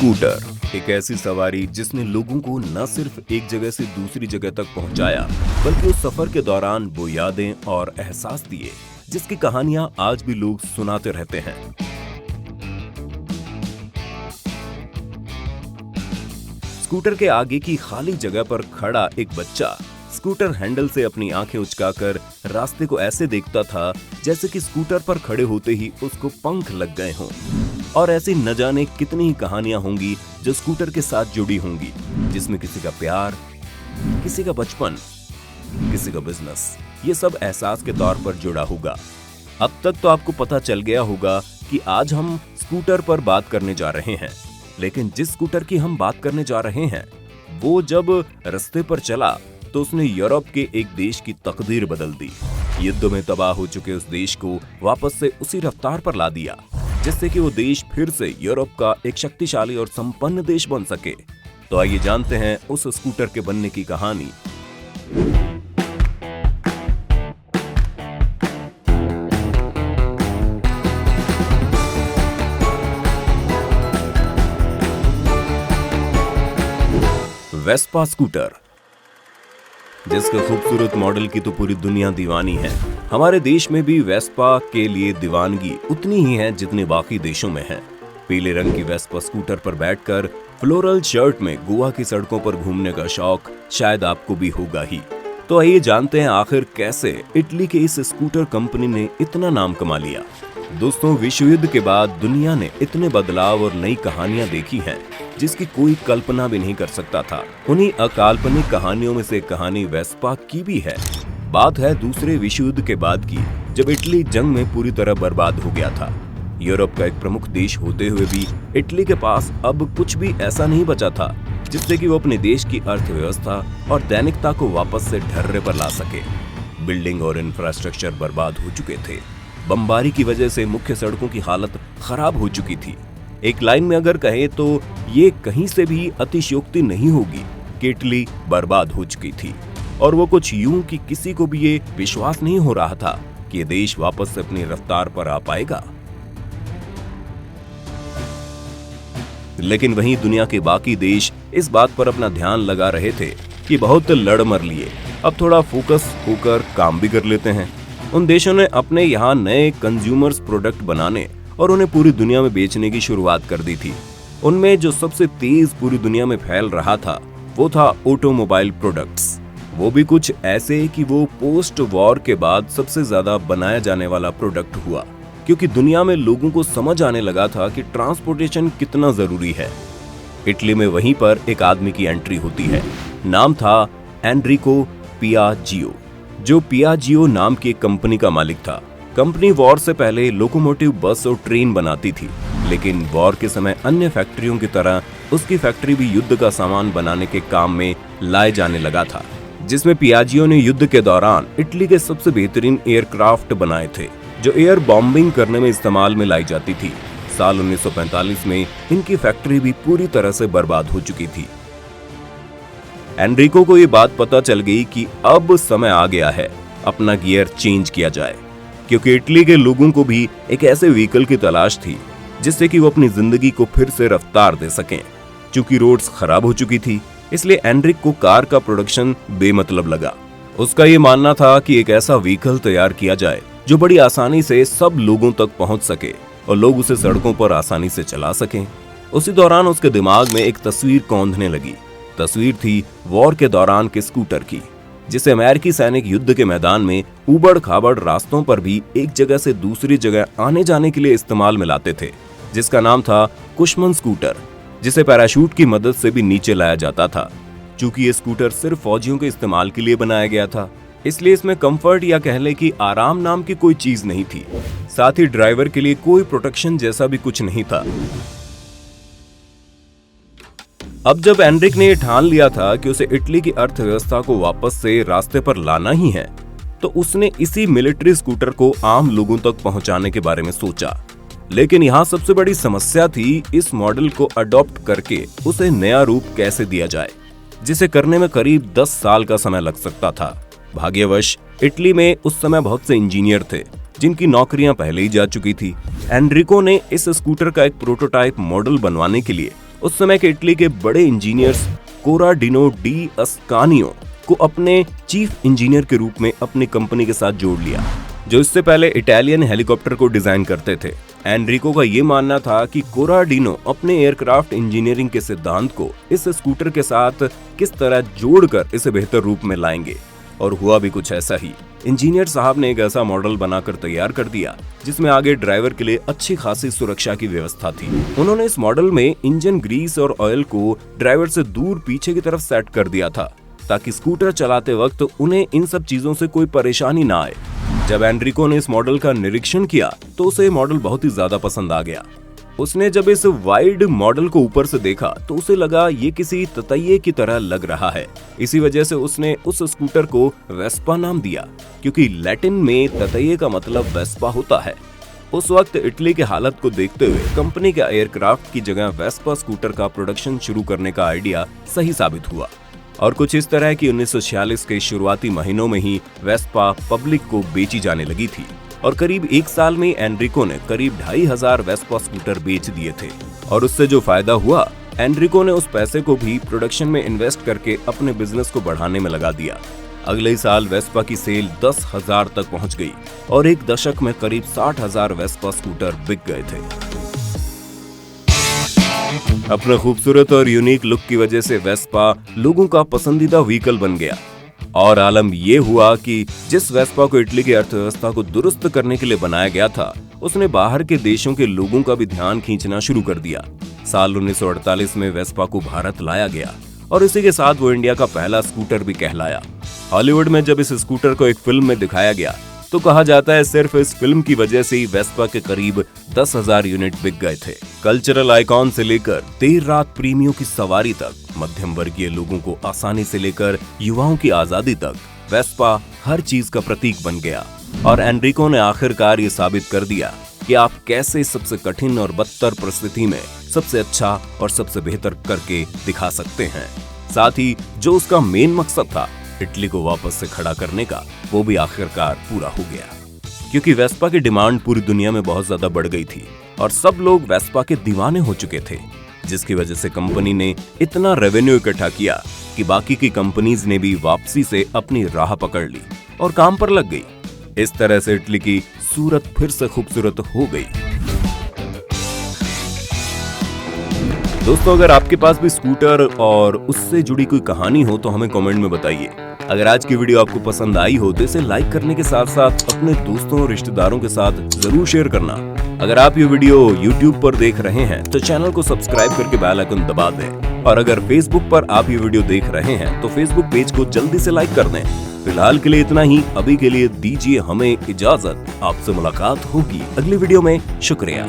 Scooter एक ऐसी सवारी जिसने लोगों को न सिर्फ एक जगह से दूसरी जगह तक पहुंचाया, बल्कि उस सफर के दौरान वो यादें और एहसास दिए जिसकी कहानियां आज भी लोग सुनाते रहते हैं। स्कूटर के आगे की खाली जगह पर खड़ा एक बच्चा स्कूटर हैंडल से अपनी आंखें उचकाकर रास्ते को ऐसे देखता था जैसे कि स्कूटर पर खड़े होते ही उसको पंख लग गए हों। और ऐसी न जाने कितनी ही कहानियां होंगी जो स्कूटर के साथ जुड़ी होंगी, जिसमें किसी का प्यार, किसी का बचपन, किसी का बिजनेस, ये सब एहसास के तौर पर जुड़ा होगा। अब तक तो आपको पता चल गया होगा कि आज हम स्कूटर पर बात करने जा रहे हैं, लेकिन जिस स्कूटर की हम बात करने जा रहे हैं वो जब रास्ते पर चला तो उसने यूरोप के एक देश की तकदीर बदल दी। युद्ध में तबाह हो चुके उस देश को वापस से उसी रफ्तार पर ला दिया, जिससे कि वो देश फिर से यूरोप का एक शक्तिशाली और संपन्न देश बन सके। तो आइए जानते हैं उस स्कूटर के बनने की कहानी। वेस्पा स्कूटर, जिसके खूबसूरत मॉडल की तो पूरी दुनिया दीवानी है। हमारे देश में भी वेस्पा के लिए दीवानगी उतनी ही है जितनी बाकी देशों में है। पीले रंग की वेस्पा स्कूटर पर बैठकर फ्लोरल शर्ट में गोवा की सड़कों पर घूमने का शौक शायद आपको भी होगा ही। तो आइए जानते हैं आखिर कैसे इटली के इस स्कूटर कंपनी ने इतना नाम कमा लिया। दोस्तों, विश्व युद्ध के बाद दुनिया ने इतने बदलाव और नई कहानियां देखी हैं जिसकी कोई कल्पना भी नहीं कर सकता था। उन्हीं अकाल्पनिक कहानियों में से एक कहानी वेस्पा की भी है। बात है दूसरे विश्व युद्ध के बाद की, जब इटली जंग में पूरी तरह बर्बाद हो गया था। यूरोप का एक प्रमुख देश होते हुए भी इटली के पास अब कुछ भी ऐसा नहीं बचा था जिससे कि वो अपने देश की अर्थव्यवस्था और दैनिकता को वापस से ढर्रे पर ला सके। बिल्डिंग और इंफ्रास्ट्रक्चर बर्बाद हो चुके थे। बमबारी की वजह से मुख्य सड़कों की हालत खराब हो चुकी थी। एक लाइन में अगर कहें तो ये कहीं से भी अतिशयोक्ति नहीं होगी कि इटली बर्बाद हो चुकी थी, और वो कुछ यूं कि किसी को भी ये विश्वास नहीं हो रहा था कि ये देश वापस से अपनी रफ्तार पर आ पाएगा। लेकिन वहीं दुनिया के बाकी देश इस बात पर अपना ध्यान लगा रहे थे कि बहुत लड़ मर लिए, अब थोड़ा फोकस होकर काम भी कर लेते हैं। उन देशों ने अपने यहाँ नए कंज्यूमर्स प्रोडक्ट बनाने और उन्हें पूरी दुनिया में बेचने की शुरुआत कर दी थी। उनमें जो सबसे तेज पूरी दुनिया में फैल रहा था वो था ऑटोमोबाइल प्रोडक्ट्स। वो भी कुछ ऐसे कि वो पोस्ट वॉर के बाद सबसे ज्यादा बनाया जाने वाला प्रोडक्ट हुआ, क्योंकि दुनिया में लोगों को समझ आने लगा था कि ट्रांसपोर्टेशन कितना जरूरी है। इटली में वहीं पर एक आदमी की एंट्री होती है। नाम था एनरिको पियाजियो, जो पियाजियो नाम की एक कंपनी का मालिक था। कंपनी वॉर से पहले लोकोमोटिव, बस और ट्रेन बनाती थी, लेकिन वॉर के समय अन्य फैक्ट्रियों की तरह उसकी फैक्ट्री भी युद्ध का सामान बनाने के काम में लाए जाने लगा था, जिसमें पियाजियो ने युद्ध के दौरान इटली के सबसे बेहतरीन एयरक्राफ्ट बनाए थे जो एयर बॉम्बिंग करने में इस्तेमाल में लाई जाती थी। साल 1945 में इनकी फैक्ट्री भी पूरी तरह से बर्बाद हो चुकी थी। एनरिको को ये बात पता चल गई कि अब समय आ गया है अपना गियर चेंज किया जाए, क्योंकि इटली के लोगों को भी एक ऐसे व्हीकल की तलाश थी जिससे कि वो अपनी जिंदगी को फिर से रफ्तार दे सकें। चूंकि रोड्स खराब हो चुकी थी, इसलिए एनरिक को कार का प्रोडक्शन बेमतलब लगा। उसका ये मानना था कि एक ऐसा व्हीकल तैयार किया जाए जो बड़ी आसानी से सब लोगों तक पहुंच सके और लोग उसे सड़कों पर आसानी से चला सकें। उसी दौरान उसके दिमाग में एक तस्वीर कौंधने लगी। तस्वीर थी वॉर के दौरान के स्कूटर की, जिसे अमेरिकी सैनिक युद्ध के मैदान में उबड़ खाबड़ रास्तों पर भी एक जगह से दूसरी जगह आने जाने के लिए इस्तेमाल में लाते थे, जिसका नाम था कुशमन स्कूटर, जिसे पैराशूट की मदद से भी नीचे लाया जाता था। चूंकि ये स्कूटर सिर्फ फौजियों के इस्तेमाल के लिए बनाया गया था, इसलिए इसमें कंफर्ट या कह ले कि आराम नाम की कोई चीज नहीं थी। साथ ही ड्राइवर के लिए कोई प्रोटेक्शन जैसा भी कुछ नहीं था। अब जब एनरिक ने ठान लिया था कि उसे इटली की अर्थव्यवस्था को वापस से रास्ते पर लाना ही है, तो उसने इसी मिलिट्री स्कूटर को आम लोगों तक पहुंचाने के बारे में सोचा। लेकिन यहाँ सबसे बड़ी समस्या थी इस मॉडल को अडॉप्ट करके उसे नया रूप कैसे दिया जाए, जिसे करने में करीब 10 साल का समय लग सकता था। भाग्यवश इटली में उस समय बहुत से इंजीनियर थे जिनकी नौकरियां पहले ही जा चुकी थी। एनरिको ने इस स्कूटर का एक प्रोटोटाइप मॉडल बनवाने के लिए उस समय के इटली के बड़े इंजीनियर्स कोराडिनो डी अस्कानियो को अपने चीफ इंजीनियर के रूप में अपनी कंपनी के साथ जोड़ लिया, जो इससे पहले इटालियन हेलीकॉप्टर को डिजाइन करते थे। एनरिको का ये मानना था कि कोराडिनो अपने एयरक्राफ्ट इंजीनियरिंग के सिद्धांत को इस स्कूटर के साथ किस तरह जोड़कर इसे बेहतर रूप में लाएंगे, और हुआ भी कुछ ऐसा ही। इंजीनियर साहब ने एक ऐसा मॉडल बनाकर तैयार कर दिया जिसमें आगे ड्राइवर के लिए अच्छी खासी सुरक्षा की व्यवस्था थी। उन्होंने इस मॉडल में इंजन ग्रीस और ऑयल को ड्राइवर से दूर पीछे की तरफ सेट कर दिया था ताकि स्कूटर चलाते वक्त उन्हें इन सब चीजों से कोई परेशानी ना आए। जब एनरिको ने इस मॉडल का निरीक्षण किया तो उसे मॉडल बहुत ही ज्यादा पसंद आ गया। उसने जब इस वाइड मॉडल को ऊपर से देखा तो उसे लगा ये किसी ततैये की तरह लग रहा है। इसी वजह से उसने उस स्कूटर को वेस्पा नाम दिया, क्योंकि लैटिन में ततैये का मतलब वेस्पा होता है। उस वक्त इटली के हालत को देखते हुए कंपनी के एयरक्राफ्ट की जगह वेस्पा स्कूटर का प्रोडक्शन शुरू करने का आइडिया सही साबित हुआ, और कुछ इस तरह की 1946 के शुरुआती महीनों में ही वेस्पा पब्लिक को बेची जाने लगी थी, और करीब एक साल में एनरिको ने करीब 2500 वेस्पा स्कूटर बेच दिए थे। और उससे जो फायदा हुआ, एनरिको ने उस पैसे को भी प्रोडक्शन में इन्वेस्ट करके अपने बिजनेस को बढ़ाने में लगा दिया। अगले साल वेस्पा की सेल 10,000 तक पहुंच गई और एक दशक में करीब 60,000 वेस्पा स्कूटर बिक गए थे। अपने खूबसूरत और यूनिक लुक की वजह से वेस्पा लोगों का पसंदीदा व्हीकल बन गया, और आलम ये हुआ कि जिस वेस्पा को इटली की अर्थव्यवस्था को दुरुस्त करने के लिए बनाया गया था, उसने बाहर के देशों के लोगों का भी ध्यान खींचना शुरू कर दिया। साल 1948 में वेस्पा को भारत लाया गया और इसी के साथ वो इंडिया का पहला स्कूटर भी कहलाया। हॉलीवुड में जब इस स्कूटर को एक फिल्म में दिखाया गया तो कहा जाता है सिर्फ इस फिल्म की वजह से ही वेस्पा के करीब 10,000 यूनिट बिक गए थे। कल्चरल आइकॉन से लेकर देर रात प्रेमियों की सवारी तक, मध्यम वर्गीय लोगों को आसानी से लेकर युवाओं की आजादी तक, वेस्पा हर चीज का प्रतीक बन गया। और एनरिको ने आखिरकार ये साबित कर दिया कि आप कैसे सबसे कठिन और बदतर परिस्थिति में सबसे अच्छा और सबसे बेहतर करके दिखा सकते हैं। साथ ही जो उसका मेन मकसद था, इटली को वापस से खड़ा करने का, वो भी आखिरकार पूरा हो गया, क्योंकि वेस्पा की डिमांड पूरी दुनिया में बहुत ज्यादा बढ़ गई थी और सब लोग वेस्पा के दीवाने हो चुके थे, जिसकी वजह से कंपनी ने इतना रेवेन्यू इकट्ठा किया कि बाकी की कंपनीज ने भी वापसी से अपनी राह पकड़ ली और काम पर लग गई। इस तरह से इटली की सूरत फिर से खूबसूरत हो गई। दोस्तों, अगर आपके पास भी स्कूटर और उससे जुड़ी कोई कहानी हो तो हमें कमेंट में बताइए। अगर आज की वीडियो आपको पसंद आई हो तो इसे लाइक करने के साथ साथ अपने दोस्तों और रिश्तेदारों के साथ जरूर शेयर करना। अगर आप ये वीडियो YouTube पर देख रहे हैं तो चैनल को सब्सक्राइब करके बेल आइकन दबा दें, और अगर Facebook पर आप ये वीडियो देख रहे हैं तो Facebook पेज को जल्दी से लाइक कर दें। फिलहाल के लिए इतना ही, अभी के लिए दीजिए हमें इजाजत। आपसे मुलाकात होगी अगली वीडियो में। शुक्रिया।